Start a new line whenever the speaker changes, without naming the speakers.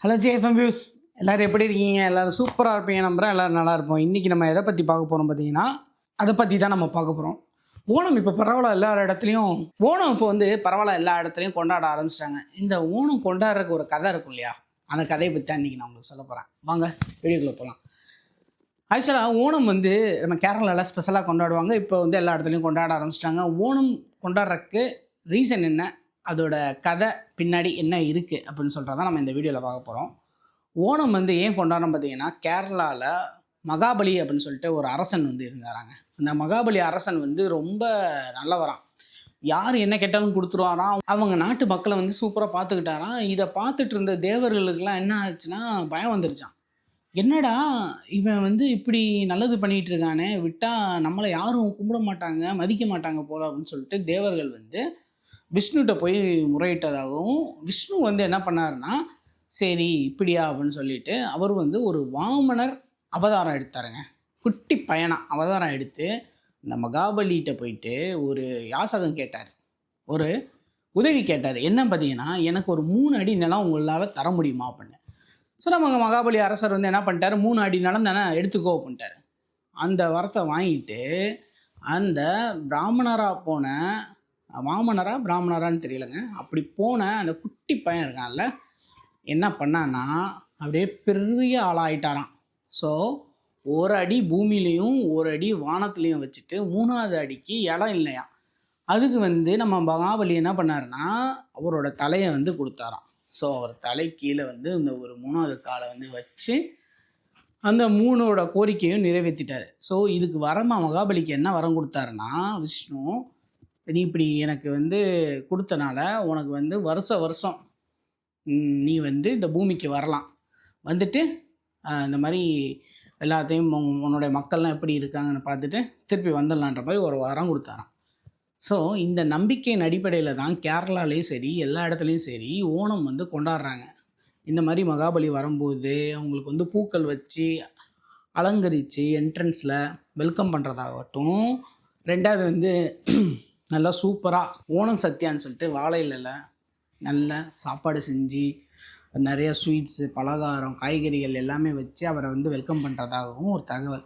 Hello JFM views, எல்லோரும் எப்படி இருக்கீங்க? எல்லோரும் சூப்பராக இருப்பீங்க நம்புகிறேன். எல்லோரும் நல்லா இருப்போம். இன்றைக்கி நம்ம எதை பற்றி பார்க்க போகிறோம் பார்த்தீங்கன்னா, அதை பற்றி தான் நம்ம பார்க்க போகிறோம். ஓணம் இப்போ பரவாயில்ல எல்லா இடத்துலையும் பரவாயில்ல எல்லா இடத்துலையும் கொண்டாட ஆரம்பிச்சிட்டாங்க. இந்த ஓணம் கொண்டாடுறதுக்கு ஒரு கதை இருக்கும் இல்லையா? அந்த கதையை பற்றி தான் இன்றைக்கி நான் உங்களுக்கு சொல்ல போகிறேன். வாங்க வீடியோக்குள்ளே போகலாம். ஆக்சுவலாக ஓணம் நம்ம கேரளாவில் ஸ்பெஷலாக கொண்டாடுவாங்க. இப்போ எல்லா இடத்துலையும் கொண்டாட ஆரம்பிச்சிட்டாங்க. ஓணம் கொண்டாடுறதுக்கு ரீசன் என்ன, அதோட கதை பின்னாடி என்ன இருக்குது அப்படின்னு சொல்கிறத நம்ம இந்த வீடியோவில் பார்க்க போகிறோம். ஓணம் ஏன் கொண்டாடுறோம் பார்த்தீங்கன்னா, கேரளாவில் மகாபலி அப்படின்னு சொல்லிட்டு ஒரு அரசன் இருந்தாராங்க. அந்த மகாபலி அரசன் ரொம்ப நல்லவரான். யார் என்ன கேட்டாலும் கொடுத்துருவாராம். அவங்க நாட்டு மக்களை சூப்பராக பார்த்துக்கிட்டாராம். இதை பார்த்துட்டு இருந்த தேவர்களுக்கெல்லாம் என்ன ஆச்சுன்னா பயம் வந்துருச்சான். என்னடா இவன் இப்படி நல்லது பண்ணிகிட்டு இருக்கானே, விட்டால் நம்மளை யாரும் கும்பிட மாட்டாங்க, மதிக்க மாட்டாங்க போல அப்படின்னு சொல்லிட்டு தேவர்கள் விஷ்ணுகிட்ட போய் முறையிட்டதாகவும், விஷ்ணு என்ன பண்ணாருன்னா, சரி இப்படியா அப்படின்னு சொல்லிட்டு அவர் ஒரு வாமனர் அவதாரம் எடுத்தாருங்க. குட்டி பையனா அவதாரம் எடுத்து இந்த மகாபலிகிட்ட போயிட்டு ஒரு யாசகம் கேட்டார், ஒரு உதவி கேட்டார். என்ன பார்த்தீங்கன்னா, எனக்கு ஒரு 3 அடி நிலம் உங்களால் தர முடியுமா அப்படின்னு. ஸோ நம்ம மகாபலி அரசர் என்ன பண்ணிட்டார், 3 அடி நிலம் தானே எடுத்துக்கோ அப்படின்ட்டார். அந்த வரத்தை வாங்கிட்டு அந்த பிராமணராக போன, பிராமணரான்னு தெரியலைங்க, அப்படி போன அந்த குட்டி பையன் இருக்கான்ல, என்ன பண்ணான்னா அப்படியே பெரிய ஆளாயிட்டாராம். ஸோ 1 அடி பூமியிலையும் 1 அடி வானத்துலேயும் வச்சுட்டு 3ஆவது அடிக்கு இடம் இல்லையா. அதுக்கு நம்ம மகாபலி என்ன பண்ணாருன்னா, அவரோட தலையை கொடுத்தாராம். ஸோ அவர் தலை கீழே இந்த ஒரு 3ஆவது காலை வச்சு அந்த 3ஓட கோரிக்கையும் நிறைவேற்றிட்டார். ஸோ இதுக்கு மகாபலிக்கு என்ன வரம் கொடுத்தாருன்னா, விஷ்ணு, நீ இப்படி எனக்கு கொடுத்தனால உனக்கு வருஷம் நீ இந்த பூமிக்கு வரலாம், வந்துட்டு இந்த மாதிரி எல்லாத்தையும் உன்னுடைய மக்கள்லாம் எப்படி இருக்காங்கன்னு பார்த்துட்டு திருப்பி வந்துடலான்ற மாதிரி ஒரு வரம் கொடுத்தாராம். ஸோ இந்த நம்பிக்கையின் அடிப்படையில் தான் கேரளாலேயும் சரி எல்லா இடத்துலையும் சரி ஓணம் கொண்டாடுறாங்க. இந்த மாதிரி மகாபலி வரும்போது அவங்களுக்கு பூக்கள் வச்சு அலங்கரித்து என்ட்ரன்ஸில் வெல்கம் பண்ணுறதாகட்டும், 2வது நல்லா சூப்பராக ஓணம் சத்தியான்னு சொல்லிட்டு வாழை இலையில் நல்ல சாப்பாடு செஞ்சு நிறைய ஸ்வீட்ஸு, பலகாரம், காய்கறிகள் எல்லாமே வச்சு அவரை வெல்கம் பண்ணுறதாகவும் ஒரு தகவல்.